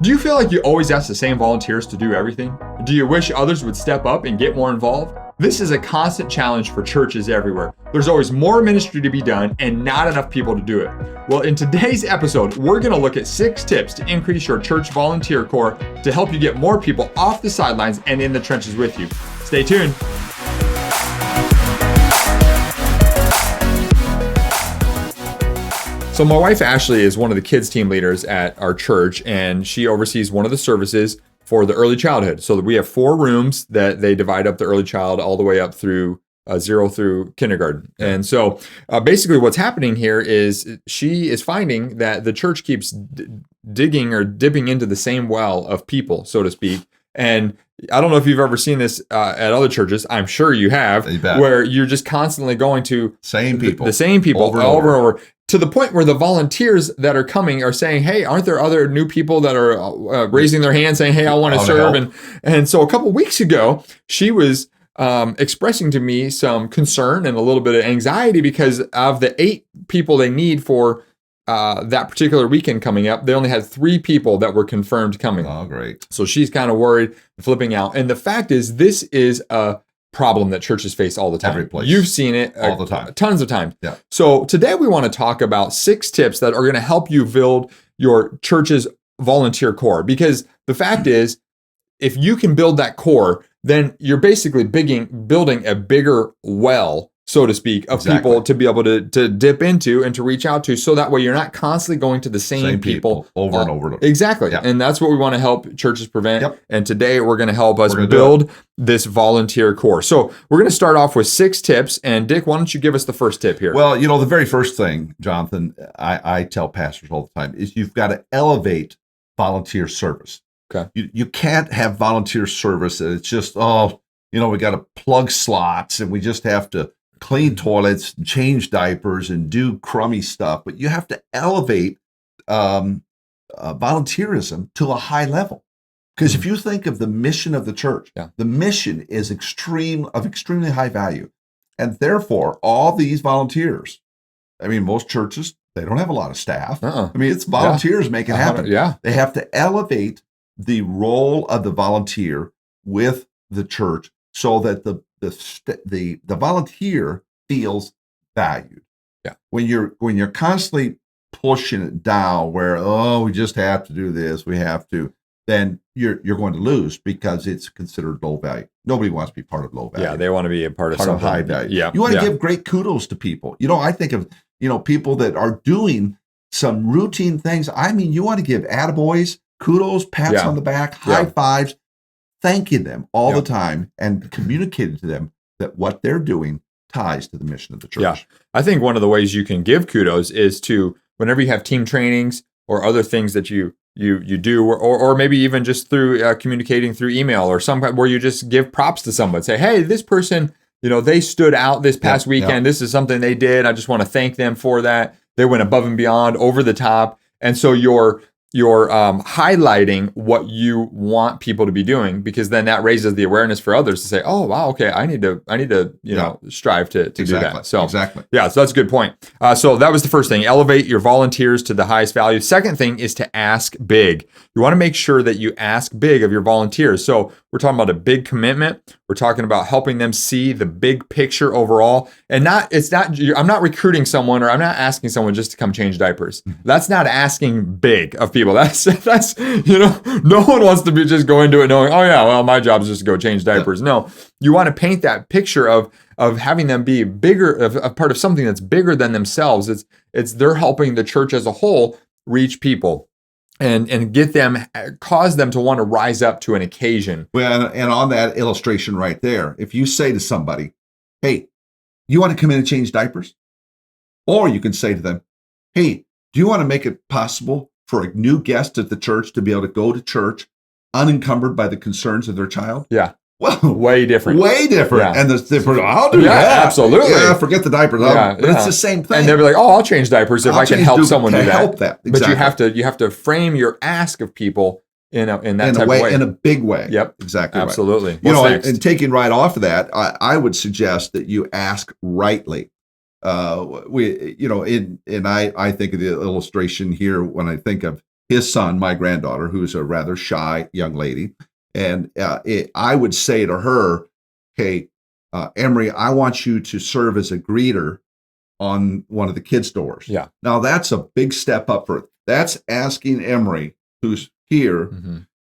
Do you feel like you always ask the same volunteers to do everything? Do you wish others would step up and get more involved? This is a constant challenge for churches everywhere. There's always more ministry to be done and not enough people to do it. Well, in today's episode, we're going to look at 6 tips to increase your church volunteer corps to help you get more people off the sidelines and in the trenches with you. Stay tuned. So my wife, Ashley, is one of the kids team leaders at our church, and she oversees one of the services for the early childhood. So we have 4 rooms that they divide up the early child all the way up through 0 through kindergarten. And so basically what's happening here is she is finding that the church keeps digging or dipping into the same well of people, so to speak. And I don't know if you've ever seen this at other churches. I'm sure you have, where you're just constantly going to the same people over and over, to the point where the volunteers that are coming are saying, hey, aren't there other new people that are raising their hand saying, hey, I want to serve? And so a couple of weeks ago, she was expressing to me some concern and a little bit of anxiety because of the 8 people they need for that particular weekend coming up. They only had 3 people that were confirmed coming. Oh, great. So she's kind of worried, flipping out. And the fact is, this is a problem that churches face all the time. Every place. You've seen it all the time. Tons of times. Yeah. So today we want to talk about 6 tips that are going to help you build your church's volunteer corps. Because the fact is, if you can build that core, then you're basically building a bigger well, so to speak, of people to be able to dip into and to reach out to, so that way you're not constantly going to the same people over and over. Exactly. Yeah. And that's what we want to help churches prevent. Yep. And today we're going to help us build this volunteer corps. So we're going to start off with 6 tips. And Dick, why don't you give us the first tip here? Well, the very first thing, Jonathan, I tell pastors all the time is you've got to elevate volunteer service. Okay. You can't have volunteer service and it's just, we got to plug slots and we just have to clean toilets, change diapers, and do crummy stuff. But you have to elevate volunteerism to a high level. Because if you think of the mission of the church, the mission is extremely high value. And therefore, all these volunteers, most churches, they don't have a lot of staff. It's volunteers make it happen. They have to elevate the role of the volunteer with the church so that the volunteer feels valued. Yeah. When you're constantly pushing it down, where we just have to do this, we have to, then you're going to lose because it's considered low value. Nobody wants to be part of low value. Yeah, they want to be a part of something high value. Yeah, you want to give great kudos to people. I think of people that are doing some routine things. You want to give attaboys, kudos, pats on the back, high fives, thanking them all the time and communicating to them that what they're doing ties to the mission of the church. Yeah. I think one of the ways you can give kudos is to, whenever you have team trainings or other things that you do, or maybe even just through communicating through email or some where you just give props to someone. Say, hey, this person, they stood out this past weekend. This is something they did. I just want to thank them for that. They went above and beyond, over the top. And so you're highlighting what you want people to be doing, because then that raises the awareness for others to say, oh, wow, okay, I need to strive to do that. So exactly. Yeah, so that's a good point. So that was the first thing. Elevate your volunteers to the highest value. Second thing is to ask big. You want to make sure that you ask big of your volunteers. So we're talking about a big commitment. We're talking about helping them see the big picture overall. And I'm not recruiting someone, or I'm not asking someone just to come change diapers. That's not asking big of people. That's no one wants to be just go into it knowing, oh yeah, well, my job is just to go change diapers. No, you want to paint that picture of having them be bigger, of a part of something that's bigger than themselves. It's they're helping the church as a whole reach people and get them, cause them to want to rise up to an occasion. Well, and on that illustration right there, if you say to somebody, hey, you want to come in and change diapers? Or you can say to them, hey, do you want to make it possible for a new guest at the church to be able to go to church unencumbered by the concerns of their child? Yeah. Well, way different. Yeah. And I'll do that. Absolutely. Yeah, forget the diapers. But it's the same thing. And they'll be like, oh, I'll change diapers if I can help someone do that. Help that. Exactly. But you have to frame your ask of people in that type of way. In a big way. Yep. Exactly. Absolutely. Right. And taking right off of that, I would suggest that you ask rightly. I think of the illustration here when I think of his son, my granddaughter, who's a rather shy young lady. And I would say to her, hey, Emery, I want you to serve as a greeter on one of the kids' doors. Yeah. Now, that's a big step up for it. That's asking Emery, who's here,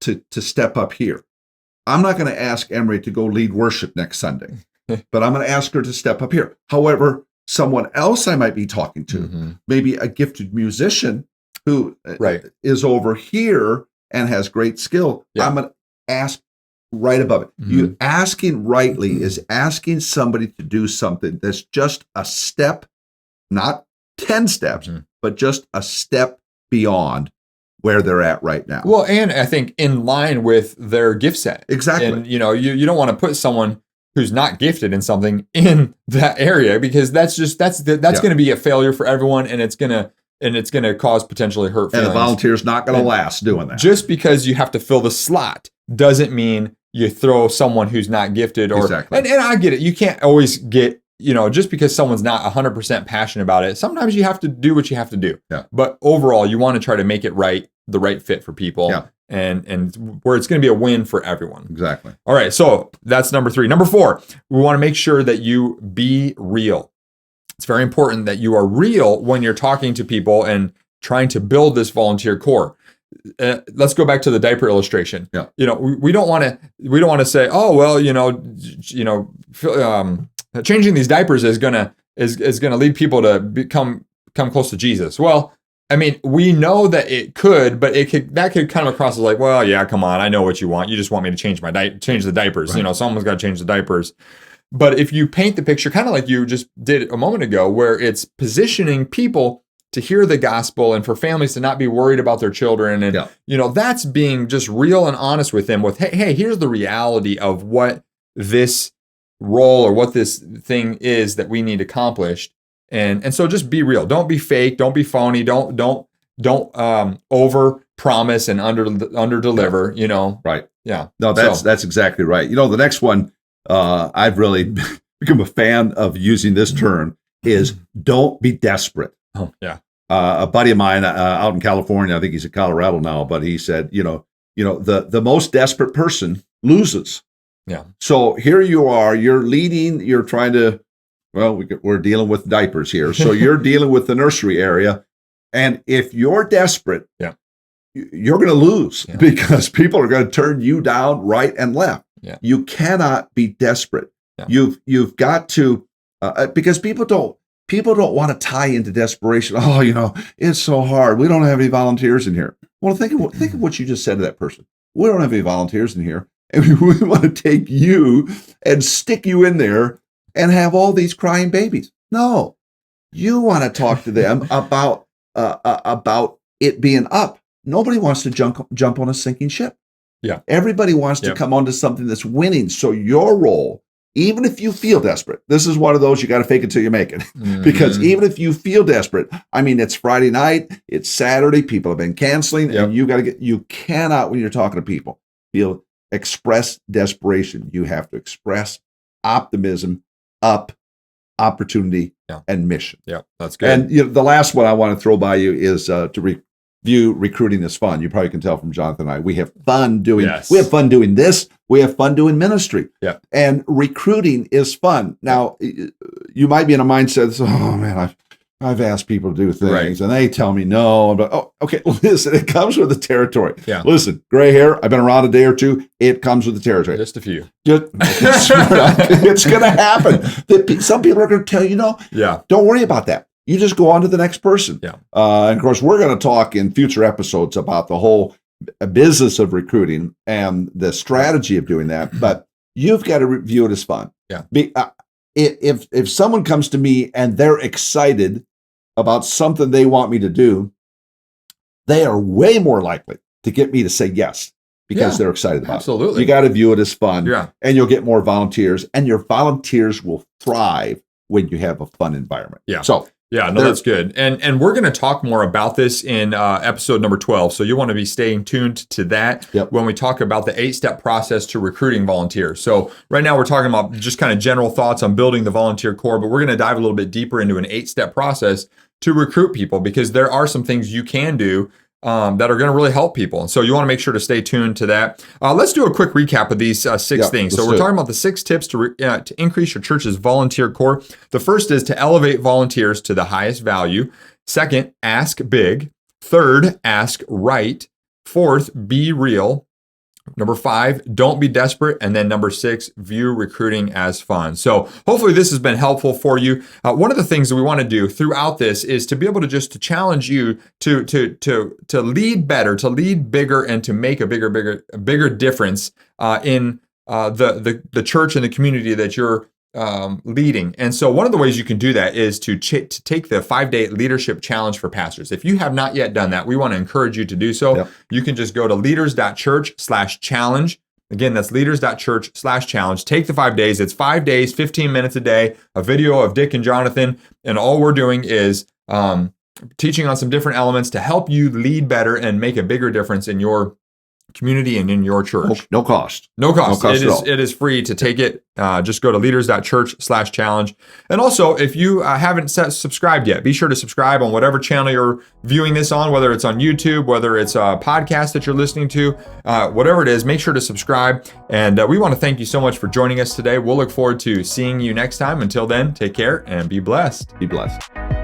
to step up here. I'm not going to ask Emery to go lead worship next Sunday, but I'm going to ask her to step up here. However, someone else I might be talking to, maybe a gifted musician who is over here and has great skill, I'm going to ask right above it. You asking rightly is asking somebody to do something that's just a step, not 10 steps, but just a step beyond where they're at right now. Well, and I think in line with their gift set. Exactly. And, you don't want to put someone who's not gifted in something in that area, because that's going to be a failure for everyone, and it's going to cause potentially hurt feelings. And the volunteer's not going to last doing that. Just because you have to fill the slot doesn't mean you throw someone who's not gifted. And I get it. You can't always get, just because someone's not 100% passionate about it, sometimes you have to do what you have to do. Yeah. But overall, you want to try to make it the right fit for people. Yeah. And where it's going to be a win for everyone. Exactly. All right. So that's number 3. Number 4, we want to make sure that you be real. It's very important that you are real when you're talking to people and trying to build this volunteer core. Let's go back to the diaper illustration. Yeah. We don't want to say, oh, well, changing these diapers is gonna lead people to come close to Jesus. Well, I mean, we know that it could, but that could come across as like, well, yeah, come on, I know what you want. You just want me to change the diapers. Right. Someone's got to change the diapers. But if you paint the picture kind of like you just did a moment ago, where it's positioning people to hear the gospel and for families to not be worried about their children. And, that's being just real and honest with them with, hey, here's the reality of what this role or what this thing is that we need accomplished. And so just be real. Don't be fake. Don't be phony. Don't over promise and under deliver, Right. Yeah. No, that's exactly right. The next one, I've really become a fan of using this term, is don't be desperate. Oh, yeah. A buddy of mine out in California, I think he's in Colorado now, but he said, the most desperate person loses. Yeah. So here you are, you're leading, you're trying to, we're dealing with diapers here. So you're dealing with the nursery area. And if you're desperate, you're going to lose because people are going to turn you down right and left. Yeah. You cannot be desperate. Yeah. You've got to, because people don't want to tie into desperation. Oh, it's so hard. We don't have any volunteers in here. Well, think of what you just said to that person. We don't have any volunteers in here. And we want to take you and stick you in there and have all these crying babies. No, you want to talk to them about it being up. Nobody wants to jump on a sinking ship. Yeah. Everybody wants to come onto something that's winning. So your role, even if you feel desperate, this is one of those you got to fake it till you make it. Because even if you feel desperate, it's Friday night, it's Saturday, people have been canceling, and you cannot, when you're talking to people, express desperation. You have to express optimism, opportunity, and mission. Yeah, that's good. And the last one I want to throw by you is to review recruiting is fun. You probably can tell from Jonathan and I. We have fun doing this. We have fun doing ministry. Yeah. And recruiting is fun. Now, you might be in a mindset that, oh man, I've asked people to do things and they tell me no. But okay, listen, it comes with the territory. Yeah. Listen, gray hair, I've been around a day or two. It comes with the territory. Just a few. It's going to happen. Some people are going to tell you no. Yeah. Don't worry about that. You just go on to the next person. Yeah. And of course, we're going to talk in future episodes about the whole business of recruiting and the strategy of doing that. But you've got to view it as fun. Yeah. If someone comes to me and they're excited about something they want me to do, they are way more likely to get me to say yes because they're excited about it. Absolutely. You got to view it as fun. Yeah. And you'll get more volunteers, and your volunteers will thrive when you have a fun environment. Yeah. So that's good. And we're going to talk more about this in episode number 12. So you want to be staying tuned to that when we talk about the 8-step process to recruiting volunteers. So right now we're talking about just kind of general thoughts on building the volunteer core, but we're going to dive a little bit deeper into an 8-step process to recruit people, because there are some things you can do that are going to really help people. And so you want to make sure to stay tuned to that. Let's do a quick recap of these 6 things. So we're talking about the 6 tips to increase your church's volunteer core. The first is to elevate volunteers to the highest value. Second, ask big. Third, ask right. Fourth, be real. Number 5, don't be desperate. And then number 6, view recruiting as fun. So hopefully this has been helpful for you. One of the things that we want to do throughout this is to be able to challenge you to lead better, to lead bigger, and to make a bigger difference in the church and the community that you're leading. And so one of the ways you can do that is to take the 5-day leadership challenge for pastors. If you have not yet done that, we want to encourage you to do so. Yep. You can just go to Leaders.Church/challenge. Again, that's Leaders.Church/challenge. Take the 5 days. It's 5 days, 15 minutes a day, a video of Dick and Jonathan. And all we're doing is teaching on some different elements to help you lead better and make a bigger difference in your community and in your church. No cost. No cost. It is free to take it. Just go to Leaders.Church/challenge. And also, if you haven't subscribed yet, be sure to subscribe on whatever channel you're viewing this on, whether it's on YouTube, whether it's a podcast that you're listening to, whatever it is, make sure to subscribe. And we want to thank you so much for joining us today. We'll look forward to seeing you next time. Until then, take care and be blessed. Be blessed.